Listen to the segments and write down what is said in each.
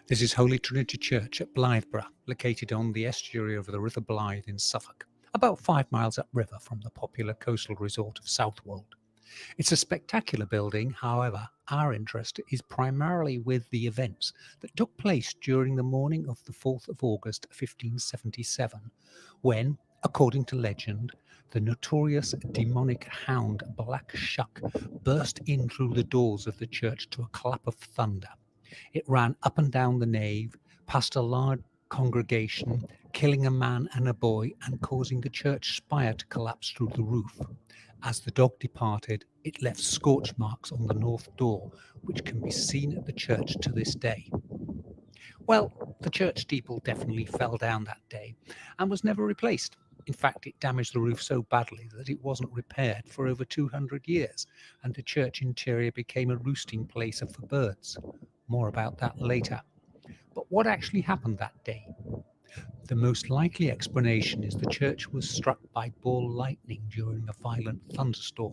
This is Holy Trinity Church at Blythburgh, located on the estuary of the River Blythe in Suffolk, about 5 miles upriver from the popular coastal resort of Southwold. It's a spectacular building, however, our interest is primarily with the events that took place during the morning of the 4th of August 1577, when, according to legend, the notorious demonic hound Black Shuck burst in through the doors of the church to a clap of thunder. It ran up and down the nave, past a large congregation, killing a man and a boy and causing the church spire to collapse through the roof. As the dog departed, it left scorch marks on the north door, which can be seen at the church to this day. Well, the church steeple definitely fell down that day and was never replaced. In fact, it damaged the roof so badly that it wasn't repaired for over 200 years, and the church interior became a roosting place for birds. More about that later. But what actually happened that day? The most likely explanation is the church was struck by ball lightning during a violent thunderstorm,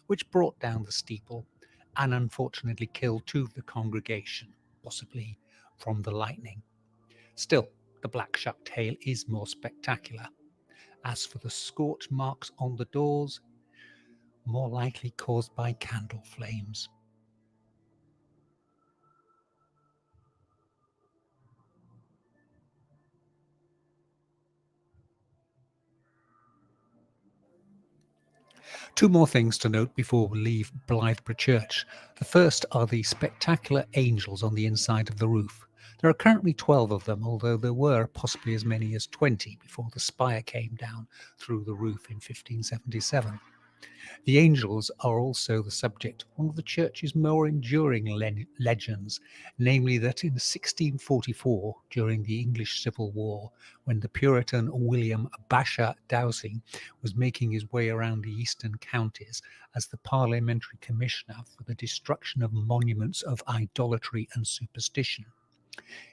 which brought down the steeple and unfortunately killed two of the congregation, possibly from the lightning. Still, the Black Shuck tale is more spectacular. As for the scorch marks on the doors, more likely caused by candle flames. Two more things to note before we leave Blythburgh Church. The first are the spectacular angels on the inside of the roof. There are currently 12 of them, although there were possibly as many as 20 before the spire came down through the roof in 1577. The angels are also the subject of one of the church's more enduring legends, namely that in 1644, during the English Civil War, when the Puritan William Basher Dowsing was making his way around the eastern counties as the parliamentary commissioner for the destruction of monuments of idolatry and superstition,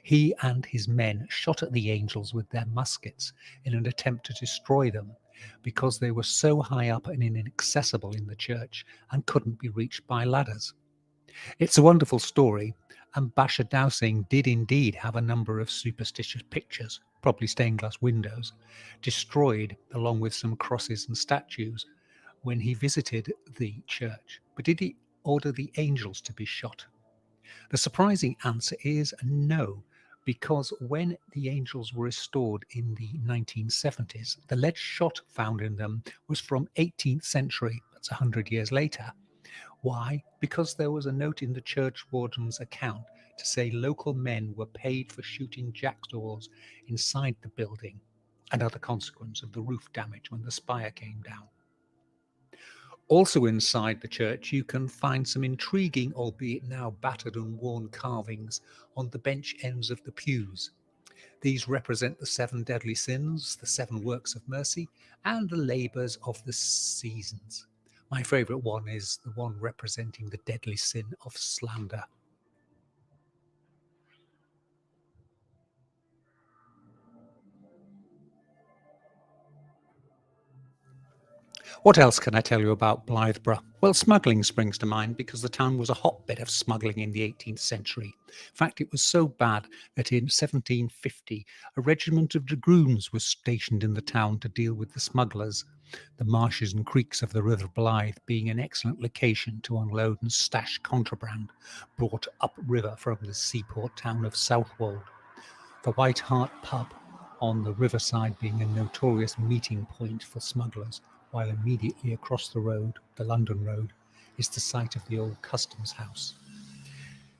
he and his men shot at the angels with their muskets in an attempt to destroy them, because they were so high up and inaccessible in the church and couldn't be reached by ladders. It's a wonderful story, and Basher Dowsing did indeed have a number of superstitious pictures, probably stained glass windows, destroyed along with some crosses and statues when he visited the church. But did he order the angels to be shot? The surprising answer is no, because when the angels were restored in the 1970s, the lead shot found in them was from 18th century, that's 100 years later. Why? Because there was a note in the church warden's account to say local men were paid for shooting jackdaws inside the building, another consequence of the roof damage when the spire came down. Also inside the church, you can find some intriguing, albeit now battered and worn carvings on the bench ends of the pews. These represent the 7 deadly sins, the 7 works of mercy, and the labours of the seasons. My favourite one is the one representing the deadly sin of slander. What else can I tell you about Blythburgh? Well, smuggling springs to mind because the town was a hotbed of smuggling in the 18th century. In fact, it was so bad that in 1750 a regiment of dragoons was stationed in the town to deal with the smugglers, the marshes and creeks of the River Blythe being an excellent location to unload and stash contraband brought upriver from the seaport town of Southwold. The White Hart pub on the riverside being a notorious meeting point for smugglers, while immediately across the road, the London Road, is the site of the old customs house.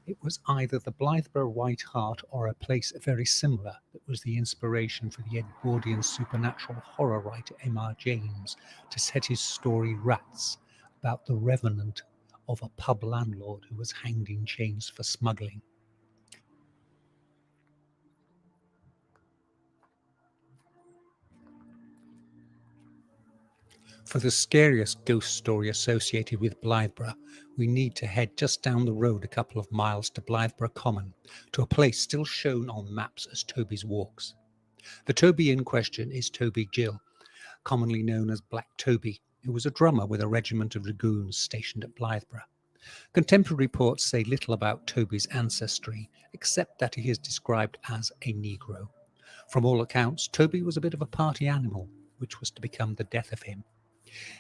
It was either the Blythburgh White Hart or a place very similar that was the inspiration for the Edwardian supernatural horror writer M.R. James to set his story Rats about the revenant of a pub landlord who was hanged in chains for smuggling. For the scariest ghost story associated with Blythburgh, we need to head just down the road a couple of miles to Blythburgh Common, to a place still shown on maps as Toby's Walks. The Toby in question is Toby Gill, commonly known as Black Toby, who was a drummer with a regiment of dragoons stationed at Blythburgh. Contemporary reports say little about Toby's ancestry, except that he is described as a Negro. From all accounts, Toby was a bit of a party animal, which was to become the death of him.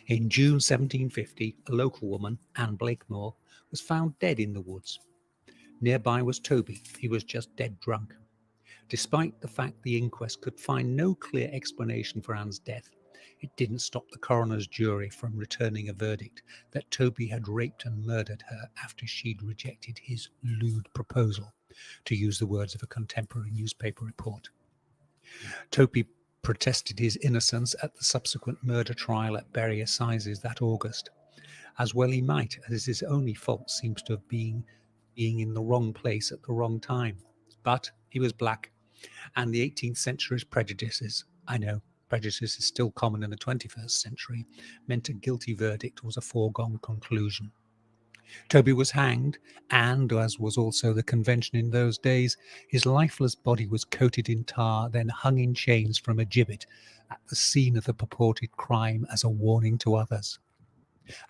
In June 1750, a local woman, Anne Blakemore, was found dead in the woods. Nearby was Toby. He was just dead drunk. Despite the fact the inquest could find no clear explanation for Anne's death, it didn't stop the coroner's jury from returning a verdict that Toby had raped and murdered her after she'd rejected his lewd proposal, to use the words of a contemporary newspaper report. Toby protested his innocence at the subsequent murder trial at Bury Assizes that August. As well he might, as his only fault seems to have been being in the wrong place at the wrong time. But he was black, and the 18th century's prejudices, I know, prejudice is still common in the 21st century, meant a guilty verdict was a foregone conclusion. Toby was hanged, and, as was also the convention in those days, his lifeless body was coated in tar, then hung in chains from a gibbet at the scene of the purported crime as a warning to others.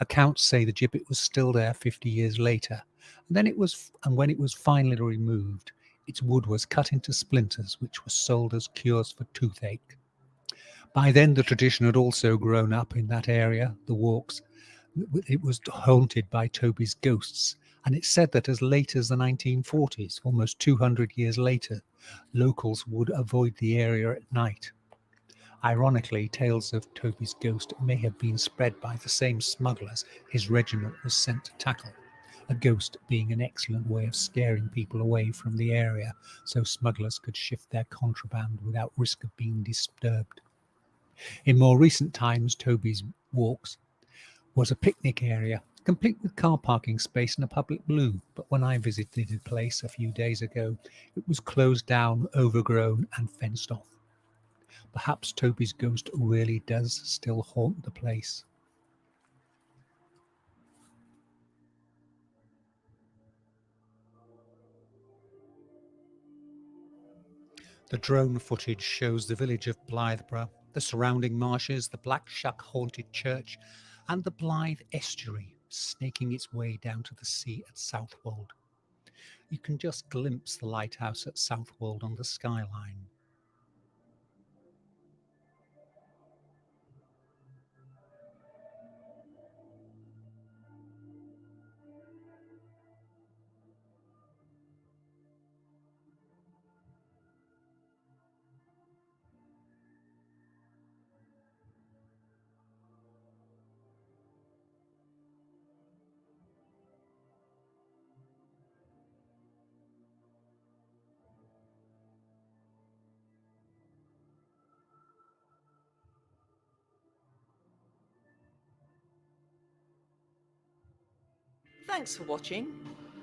Accounts say the gibbet was still there 50 years later, and when it was finally removed, its wood was cut into splinters, which were sold as cures for toothache. By then, the tradition had also grown up in that area, the walks. It was haunted by Toby's ghosts, and it's said that as late as the 1940s, almost 200 years later, locals would avoid the area at night. Ironically, tales of Toby's ghost may have been spread by the same smugglers his regiment was sent to tackle, a ghost being an excellent way of scaring people away from the area so smugglers could shift their contraband without risk of being disturbed. In more recent times, Toby's Walks was a picnic area, complete with car parking space and a public loo, but when I visited the place a few days ago, it was closed down, overgrown and fenced off. Perhaps Toby's ghost really does still haunt the place. The drone footage shows the village of Blytheborough, the surrounding marshes, the Black Shuck haunted church, and the Blythe estuary snaking its way down to the sea at Southwold. You can just glimpse the lighthouse at Southwold on the skyline. Thanks for watching.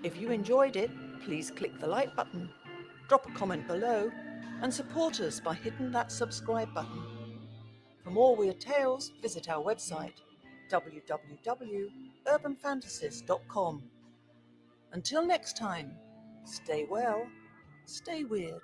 If you enjoyed it, please click the like button, drop a comment below, and support us by hitting that subscribe button. For more weird tales, visit our website www.urbanfantasies.com. Until next time, stay well, stay weird.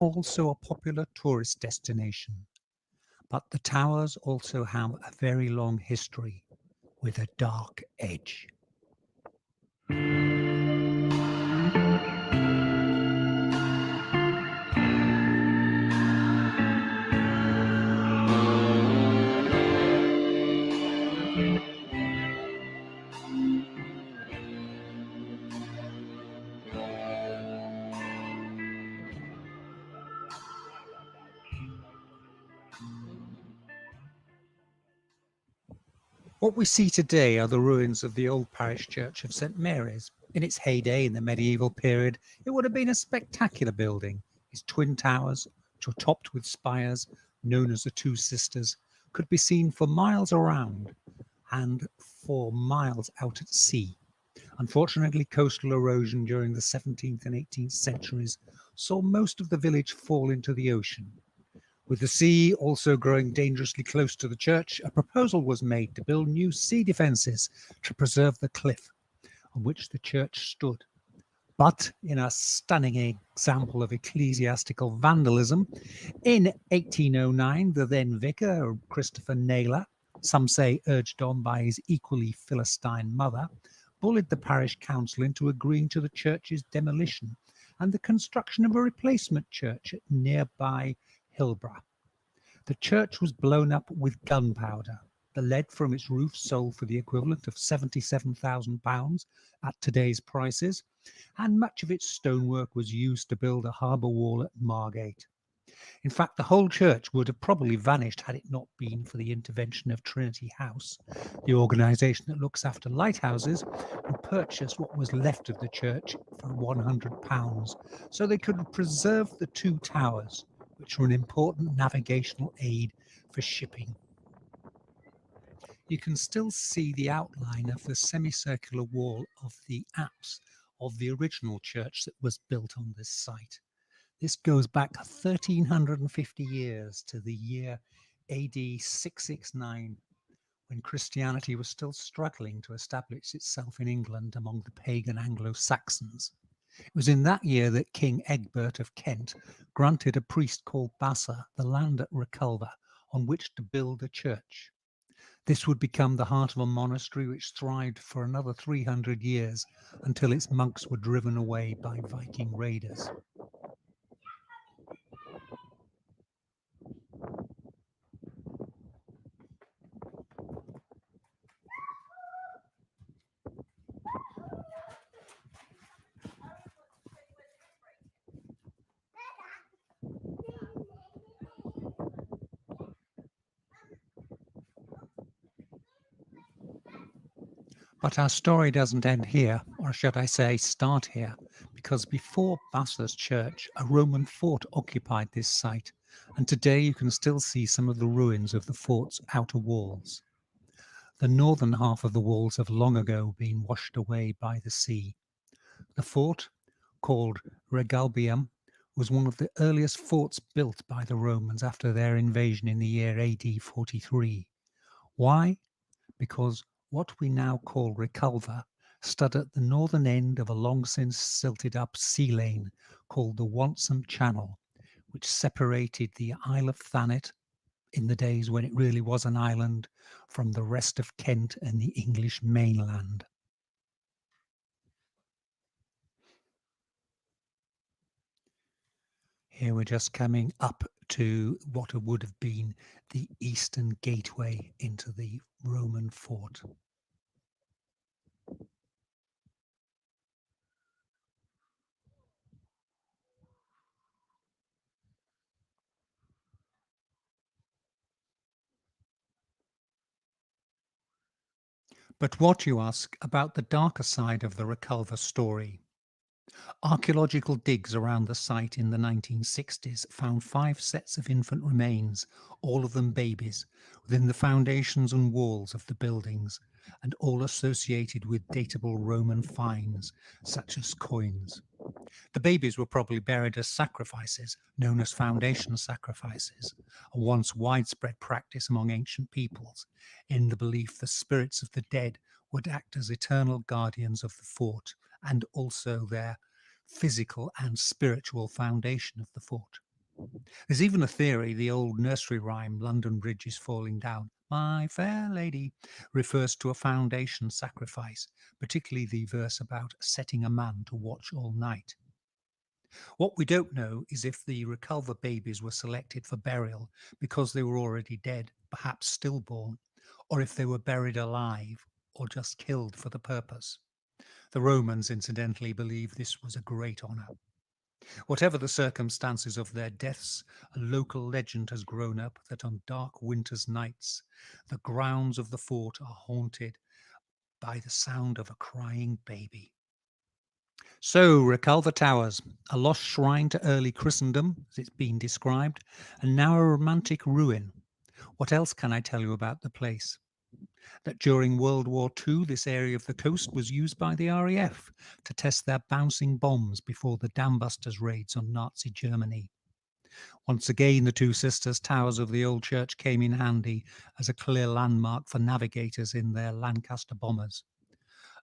Also a popular tourist destination, but the towers also have a very long history with a dark edge. What we see today are the ruins of the old parish church of St Mary's. In its heyday in the medieval period, it would have been a spectacular building. Its twin towers, which were topped with spires, known as the Two Sisters, could be seen for miles around and for miles out at sea. Unfortunately, coastal erosion during the 17th and 18th centuries saw most of the village fall into the ocean. With the sea also growing dangerously close to the church, a proposal was made to build new sea defences to preserve the cliff on which the church stood. But in a stunning example of ecclesiastical vandalism, in 1809, the then vicar, Christopher Naylor, some say urged on by his equally Philistine mother, bullied the parish council into agreeing to the church's demolition and the construction of a replacement church at nearby Hilborough. The church was blown up with gunpowder. The lead from its roof sold for the equivalent of £77,000 at today's prices, and much of its stonework was used to build a harbour wall at Margate. In fact, the whole church would have probably vanished had it not been for the intervention of Trinity House, the organisation that looks after lighthouses, who purchased what was left of the church for £100 so they could preserve the two towers, which were an important navigational aid for shipping. You can still see the outline of the semicircular wall of the apse of the original church that was built on this site. This goes back 1350 years to the year AD 669, when Christianity was still struggling to establish itself in England among the pagan Anglo-Saxons. It was in that year that King Egbert of Kent granted a priest called Bassa the land at Reculver on which to build a church. This would become the heart of a monastery which thrived for another 300 years until its monks were driven away by Viking raiders. But our story doesn't end here, or should I say start here, because before Bassa's church, a Roman fort occupied this site, and today you can still see some of the ruins of the fort's outer walls. The northern half of the walls have long ago been washed away by the sea. The fort, called Regalbium, was one of the earliest forts built by the Romans after their invasion in the year AD 43. Why? Because what we now call Reculver stood at the northern end of a long since silted up sea lane called the Wantsum Channel, which separated the Isle of Thanet, in the days when it really was an island, from the rest of Kent and the English mainland. Here we're just coming up to what would have been the eastern gateway into the Roman fort. But what, you ask, about the darker side of the Reculver story? Archaeological digs around the site in the 1960s found 5 sets of infant remains, all of them babies, within the foundations and walls of the buildings, and all associated with datable Roman finds, such as coins. The babies were probably buried as sacrifices, known as foundation sacrifices, a once widespread practice among ancient peoples, in the belief the spirits of the dead would act as eternal guardians of the fort and also their physical and spiritual foundation of the fort. There's even a theory the old nursery rhyme, London Bridge is falling down, my fair lady, refers to a foundation sacrifice, particularly the verse about setting a man to watch all night. What we don't know is if the Reculver babies were selected for burial because they were already dead, perhaps stillborn, or if they were buried alive or just killed for the purpose. The Romans, incidentally, believed this was a great honour. Whatever the circumstances of their deaths, a local legend has grown up that on dark winter's nights, the grounds of the fort are haunted by the sound of a crying baby. So, Reculver Towers, a lost shrine to early Christendom, as it's been described, and now a romantic ruin. What else can I tell you about the place? That during World War II, this area of the coast was used by the RAF to test their bouncing bombs before the dambusters raids on Nazi Germany. Once again, the two sisters' towers of the old church came in handy as a clear landmark for navigators in their Lancaster bombers.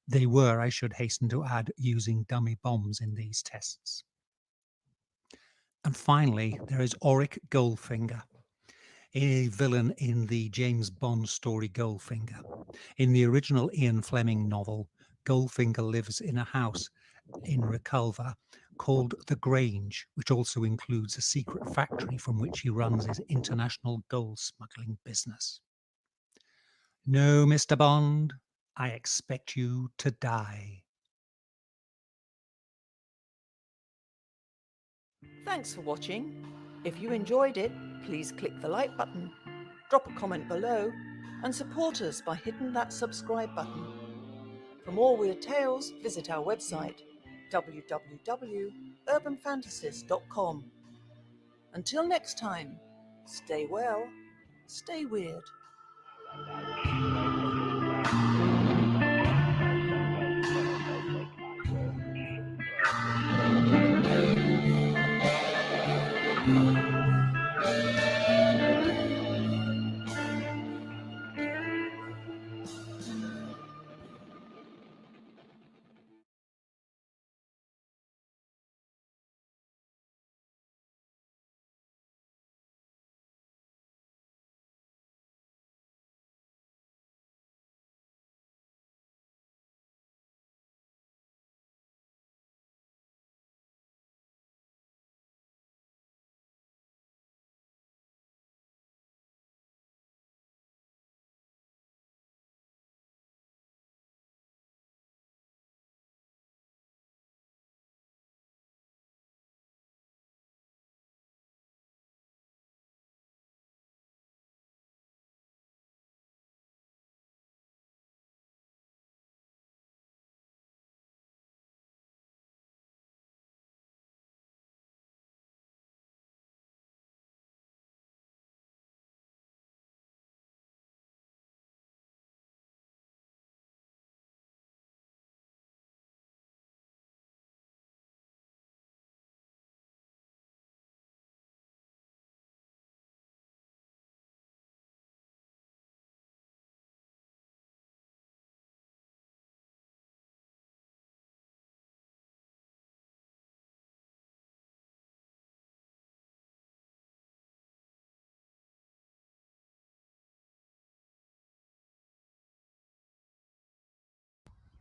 They were, I should hasten to add, using dummy bombs in these tests. And finally, there is Auric Goldfinger, a villain in the James Bond story Goldfinger. In the original Ian Fleming novel, Goldfinger lives in a house in Reculver called The Grange, which also includes a secret factory from which he runs his international gold smuggling business. No, Mr. Bond, I expect you to die. Thanks for watching. If you enjoyed it, please click the like button, drop a comment below, and support us by hitting that subscribe button. For more weird tales, visit our website www.urbanfantasies.com. Until next time, stay well, stay weird.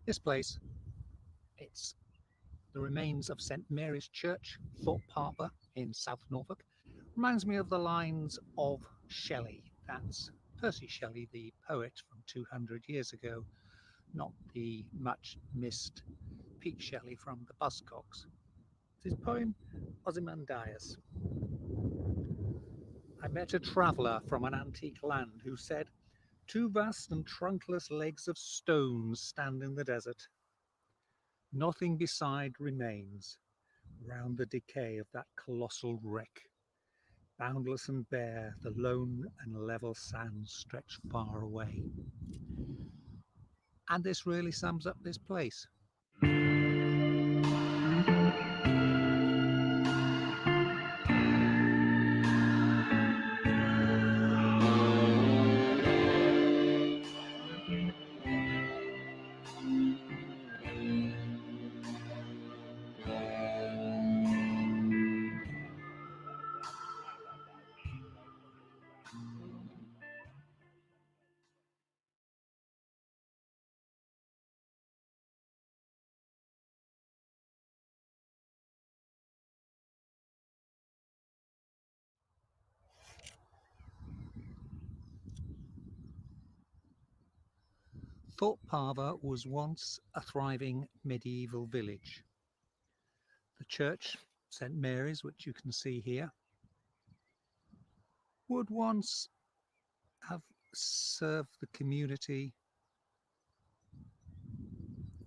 This place, it's the remains of St Mary's Church, Thorpe Harbour in South Norfolk. Reminds me of the lines of Shelley. That's Percy Shelley, the poet from 200 years ago, not the much missed Pete Shelley from the Buzzcocks. His poem Ozymandias. I met a traveller from an antique land who said, "Two vast and trunkless legs of stone stand in the desert. Nothing beside remains round the decay of that colossal wreck. Boundless and bare, the lone and level sands stretch far away." And this really sums up this place. Thorpe Harbour was once a thriving medieval village. The church, St Mary's, which you can see here, would once have served the community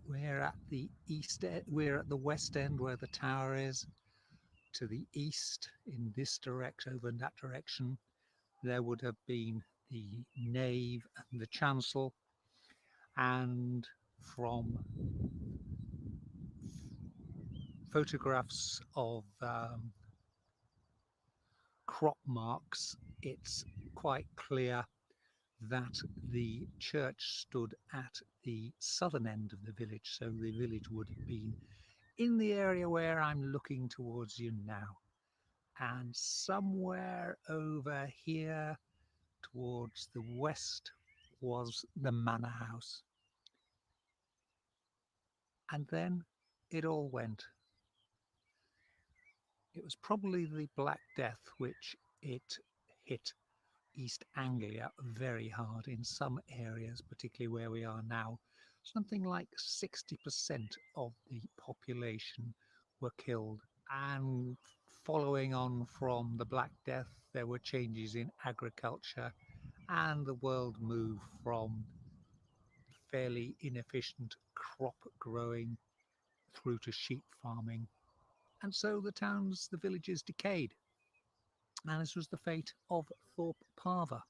We're at the we're at the west end where the tower is. To the east, in this direction, over in that direction, there would have been the nave and the chancel. And from photographs of crop marks, it's quite clear that the church stood at the southern end of the village. So the village would have been in the area where I'm looking towards you now. And somewhere over here towards the west was the manor house. And then it all went. It was probably the Black Death which it hit East Anglia very hard in some areas, particularly where we are now. Something like 60% of the population were killed. And following on from the Black Death, there were changes in agriculture, and the world moved from fairly inefficient crop growing through to sheep farming. And so the towns, the villages decayed. And this was the fate of Thorpe Parva.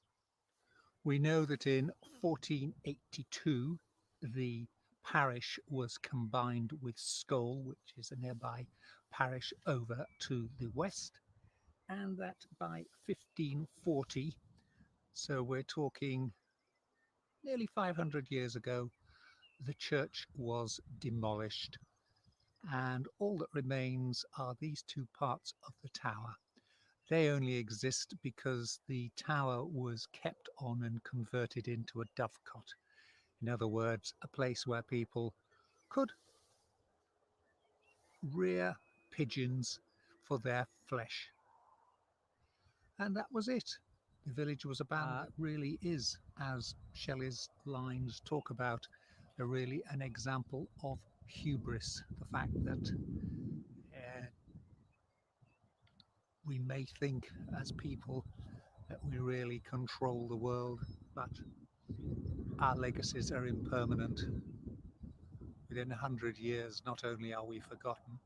We know that in 1482 the parish was combined with Scole, which is a nearby parish over to the west, and that by 1540, so we're talking nearly 500 years ago, the church was demolished, and all that remains are these two parts of the tower. They only exist because the tower was kept on and converted into a dovecot. In other words, a place where people could rear pigeons for their flesh. And that was it. The village was abandoned. Really is, as Shelley's lines talk about, really an example of hubris. The fact that uh, we may think as people that we really control the world, but our legacies are impermanent. Within 100 years, not only are we forgotten,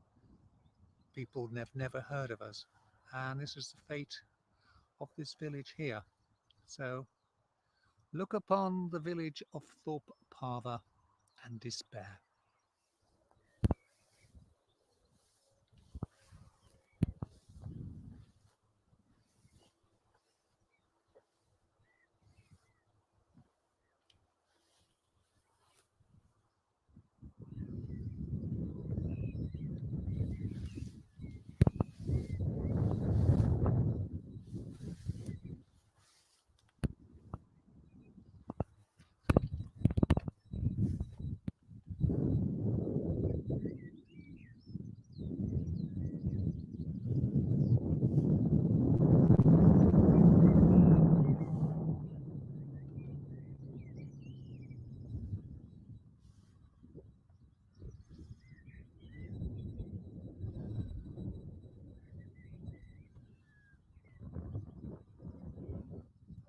people have never heard of us. And this is the fate of this village here. So look upon the village of Thorpe Parva and despair.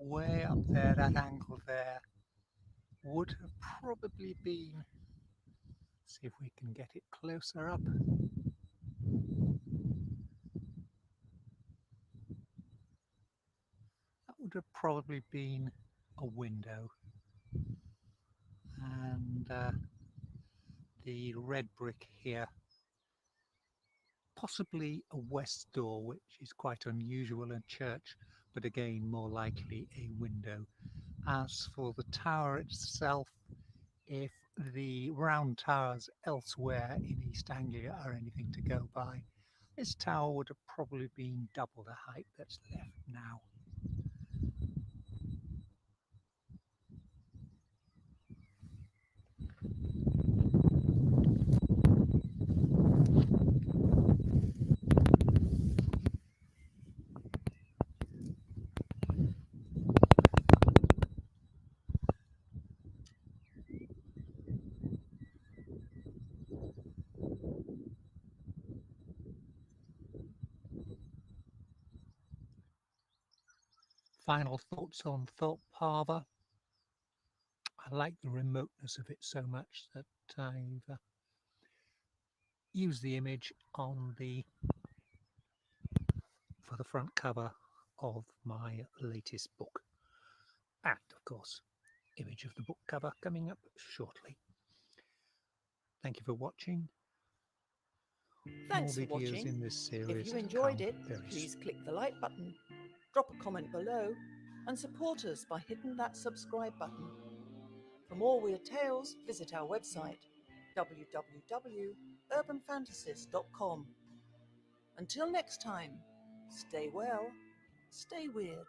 Way up there, that angle there, would have probably been, see if we can get it closer up. That would have probably been a window. And the red brick here, possibly a west door, which is quite unusual in church, but again more likely a window. As for the tower itself, if the round towers elsewhere in East Anglia are anything to go by, this tower would have probably been double the height that's left now. Final thoughts on Thorpe Parva. I like the remoteness of it so much that I've used the image on for the front cover of my latest book, and of course image of the book cover coming up shortly. Thank you for watching. Thanks More for videos watching. in this series If you to enjoyed come it, very please soon. click the like button, drop a comment below, and support us by hitting that subscribe button. For more weird tales, visit our website www.urbanfantasies.com. Until next time, stay well, stay weird.